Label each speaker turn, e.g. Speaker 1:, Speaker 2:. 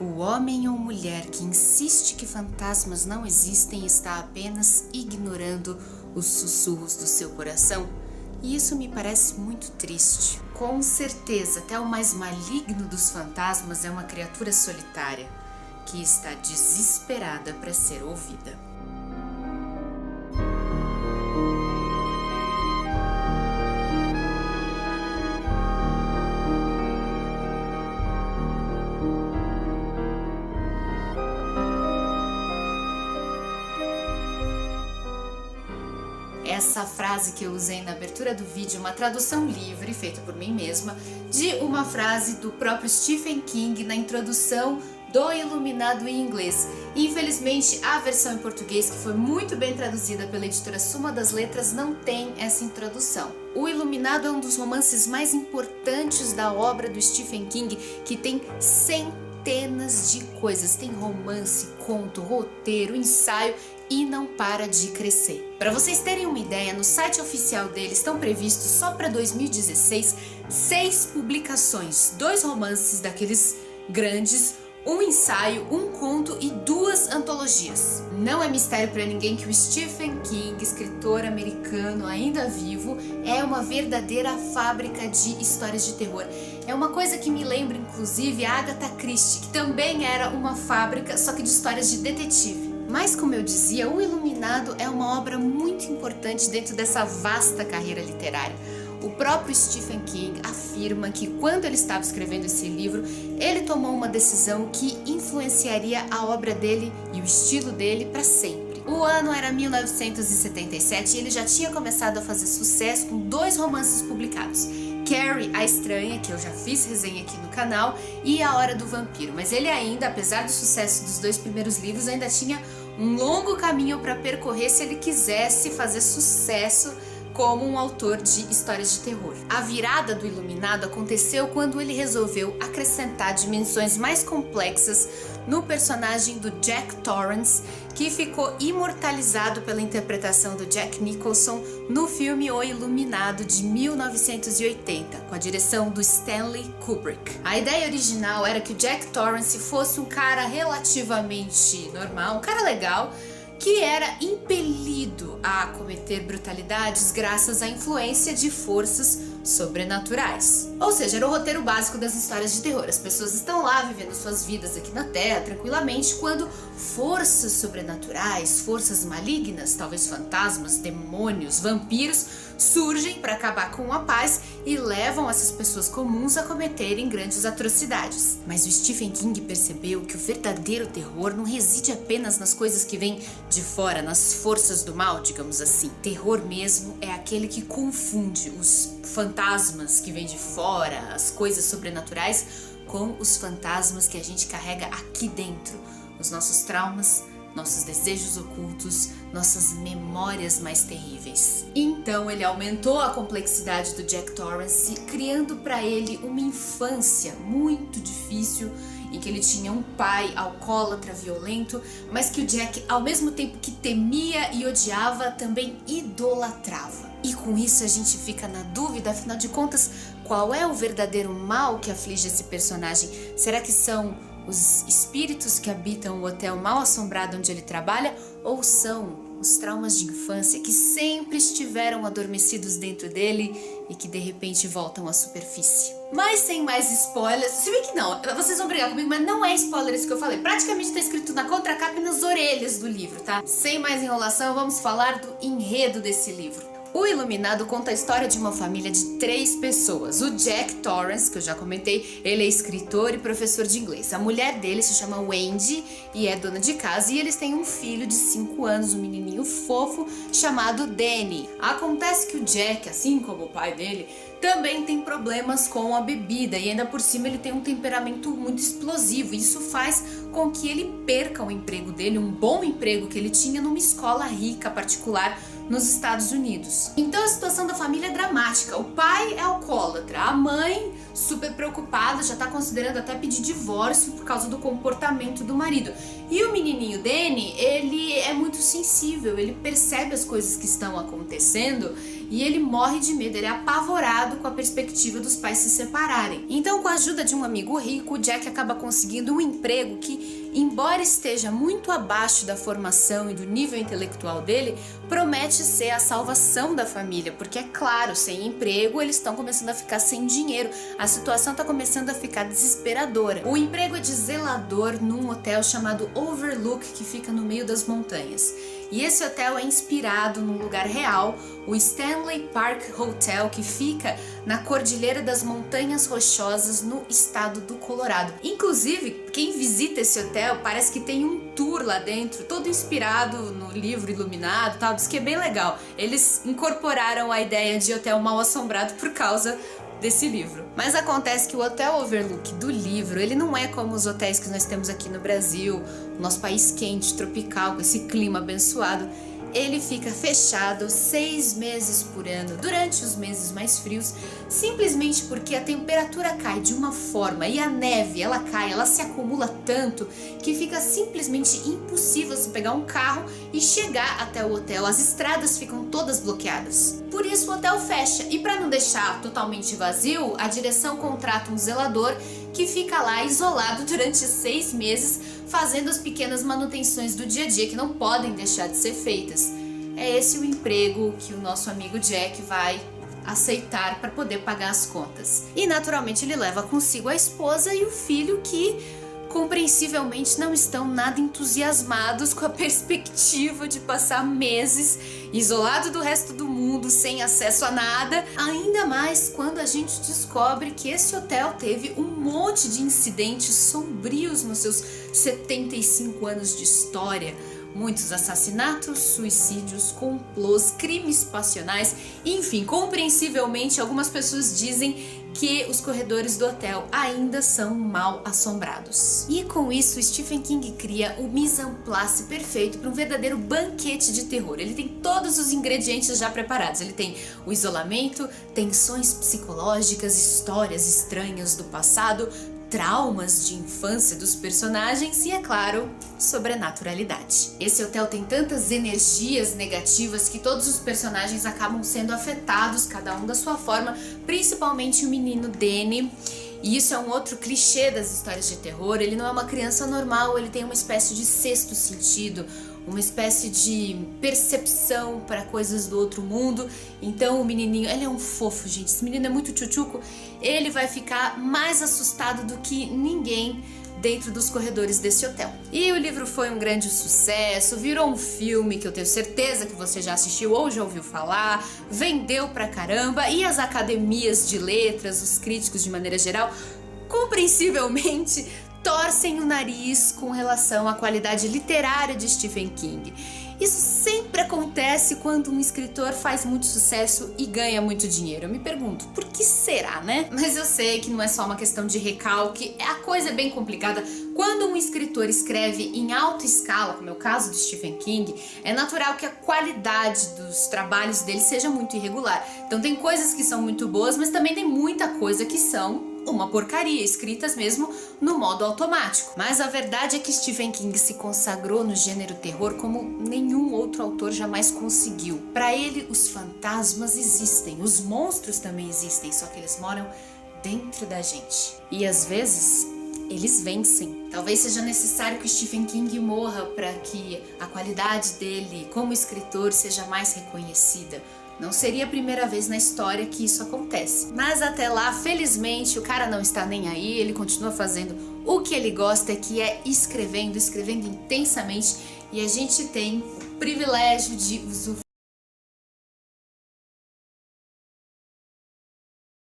Speaker 1: O homem ou mulher que insiste que fantasmas não existem está apenas ignorando os sussurros do seu coração. E isso me parece muito triste. Com certeza, até o mais maligno dos fantasmas é uma criatura solitária que está desesperada para ser ouvida. Essa frase que eu usei na abertura do vídeo é uma tradução livre, feita por mim mesma, de uma frase do próprio Stephen King na introdução do Iluminado em inglês. Infelizmente, a versão em português, que foi muito bem traduzida pela editora Suma das Letras, não tem essa introdução. O Iluminado é um dos romances mais importantes da obra do Stephen King, que tem centenas de coisas. Tem romance, conto, roteiro, ensaio e não para de crescer. Para vocês terem uma ideia, no site oficial dele estão previstos só para 2016 6 publicações, 2 romances daqueles grandes, um ensaio, um conto e 2 antologias. Não é mistério para ninguém que o Stephen King, escritor americano ainda vivo, é uma verdadeira fábrica de histórias de terror. É uma coisa que me lembra inclusive a Agatha Christie, que também era uma fábrica, só que de histórias de detetive. Mas, como eu dizia, O Iluminado é uma obra muito importante dentro dessa vasta carreira literária. O próprio Stephen King afirma que quando ele estava escrevendo esse livro, ele tomou uma decisão que influenciaria a obra dele e o estilo dele para sempre. O ano era 1977 e ele já tinha começado a fazer sucesso com 2 romances publicados. Carrie, a Estranha, que eu já fiz resenha aqui no canal, e A Hora do Vampiro. Mas ele ainda, apesar do sucesso dos 2 primeiros livros, ainda tinha um longo caminho para percorrer se ele quisesse fazer sucesso como um autor de histórias de terror. A virada do Iluminado aconteceu quando ele resolveu acrescentar dimensões mais complexas no personagem do Jack Torrance, que ficou imortalizado pela interpretação do Jack Nicholson no filme O Iluminado de 1980, com a direção do Stanley Kubrick. A ideia original era que o Jack Torrance fosse um cara relativamente normal, um cara legal, que era impelido a cometer brutalidades graças à influência de forças sobrenaturais. Ou seja, era o roteiro básico das histórias de terror. As pessoas estão lá vivendo suas vidas aqui na Terra tranquilamente, quando forças sobrenaturais, forças malignas, talvez fantasmas, demônios, vampiros, surgem para acabar com a paz e levam essas pessoas comuns a cometerem grandes atrocidades. Mas o Stephen King percebeu que o verdadeiro terror não reside apenas nas coisas que vêm de fora, nas forças do mal, digamos assim. Terror mesmo é aquele que confunde os fantasmas que vêm de fora, as coisas sobrenaturais, com os fantasmas que a gente carrega aqui dentro, os nossos traumas, nossos desejos ocultos, nossas memórias mais terríveis. Então ele aumentou a complexidade do Jack Torrance, criando para ele uma infância muito difícil, em que ele tinha um pai alcoólatra violento, mas que o Jack, ao mesmo tempo que temia e odiava, também idolatrava. E com isso a gente fica na dúvida, afinal de contas, qual é o verdadeiro mal que aflige esse personagem? Será que são os espíritos que habitam o hotel mal assombrado onde ele trabalha, ou são os traumas de infância que sempre estiveram adormecidos dentro dele e que de repente voltam à superfície? Mas sem mais spoilers, se bem que não, vocês vão brigar comigo, mas não é spoiler isso que eu falei, praticamente está escrito na contracapa e nas orelhas do livro, tá? Sem mais enrolação, vamos falar do enredo desse livro. O Iluminado conta a história de uma família de 3 pessoas. O Jack Torrance, que eu já comentei, ele é escritor e professor de inglês. A mulher dele se chama Wendy e é dona de casa, e eles têm um filho de 5 anos, um menininho fofo chamado Danny. Acontece que o Jack, assim como o pai dele, também tem problemas com a bebida e ainda por cima ele tem um temperamento muito explosivo. Isso faz com que ele perca o emprego dele, um bom emprego que ele tinha numa escola rica particular nos Estados Unidos. Então a situação da família é dramática. O pai é alcoólatra, a mãe super preocupada, já tá considerando até pedir divórcio por causa do comportamento do marido. E o menininho Danny, ele é muito sensível, ele percebe as coisas que estão acontecendo e ele morre de medo, ele é apavorado com a perspectiva dos pais se separarem. Então, com a ajuda de um amigo rico, o Jack acaba conseguindo um emprego que, embora esteja muito abaixo da formação e do nível intelectual dele, promete ser a salvação da família, porque é claro, sem emprego eles estão começando a ficar sem dinheiro, a situação está começando a ficar desesperadora. O emprego é de zelador num hotel chamado Overlook, que fica no meio das montanhas. E esse hotel é inspirado num lugar real, o Stanley Park Hotel, que fica na Cordilheira das Montanhas Rochosas, no estado do Colorado. Inclusive, quem visita esse hotel parece que tem um tour lá dentro, todo inspirado no livro Iluminado, tal, diz que é bem legal. Eles incorporaram a ideia de hotel mal assombrado por causa desse livro. Mas acontece que o Hotel Overlook do livro, ele não é como os hotéis que nós temos aqui no Brasil, nosso país quente, tropical, com esse clima abençoado. Ele fica fechado 6 meses por ano, durante os meses mais frios, simplesmente porque a temperatura cai de uma forma e a neve, ela cai, ela se acumula tanto que fica simplesmente impossível você pegar um carro e chegar até o hotel. As estradas ficam todas bloqueadas. Por isso o hotel fecha, e para não deixar totalmente vazio, a direção contrata um zelador que fica lá isolado durante 6 meses, fazendo as pequenas manutenções do dia a dia que não podem deixar de ser feitas. É esse o emprego que o nosso amigo Jack vai aceitar para poder pagar as contas. E naturalmente ele leva consigo a esposa e o filho, que compreensivelmente não estão nada entusiasmados com a perspectiva de passar meses isolado do resto do mundo, sem acesso a nada, ainda mais quando a gente descobre que esse hotel teve um monte de incidentes sombrios nos seus 75 anos de história. Muitos assassinatos, suicídios, complôs, crimes passionais, enfim, compreensivelmente algumas pessoas dizem que os corredores do hotel ainda são mal assombrados. E com isso, Stephen King cria o mise en place perfeito para um verdadeiro banquete de terror. Ele tem todos os ingredientes já preparados. Ele tem o isolamento, tensões psicológicas, histórias estranhas do passado, traumas de infância dos personagens e, é claro, sobrenaturalidade. Esse hotel tem tantas energias negativas que todos os personagens acabam sendo afetados, cada um da sua forma, principalmente o menino Danny. E isso é um outro clichê das histórias de terror. Ele não é uma criança normal, ele tem uma espécie de sexto sentido, uma espécie de percepção para coisas do outro mundo. Então o menininho, ele é um fofo, gente, esse menino é muito tchutchuco, ele vai ficar mais assustado do que ninguém dentro dos corredores desse hotel. E o livro foi um grande sucesso, virou um filme que eu tenho certeza que você já assistiu ou já ouviu falar, vendeu pra caramba, e as academias de letras, os críticos de maneira geral, compreensivelmente torcem o nariz com relação à qualidade literária de Stephen King. Isso sempre acontece quando um escritor faz muito sucesso e ganha muito dinheiro. Eu me pergunto, por que será, né? Mas eu sei que não é só uma questão de recalque, a coisa é bem complicada. Quando um escritor escreve em alta escala, como é o caso de Stephen King, é natural que a qualidade dos trabalhos dele seja muito irregular. Então tem coisas que são muito boas, mas também tem muita coisa que são uma porcaria, escritas mesmo no modo automático. Mas a verdade é que Stephen King se consagrou no gênero terror como nenhum outro autor jamais conseguiu. Para ele, os fantasmas existem, os monstros também existem, só que eles moram dentro da gente. E às vezes, eles vencem. Talvez seja necessário que Stephen King morra para que a qualidade dele como escritor seja mais reconhecida. Não seria a primeira vez na história que isso acontece. Mas até lá, felizmente, o cara não está nem aí, ele continua fazendo o que ele gosta, que é escrevendo intensamente, e a gente tem o privilégio de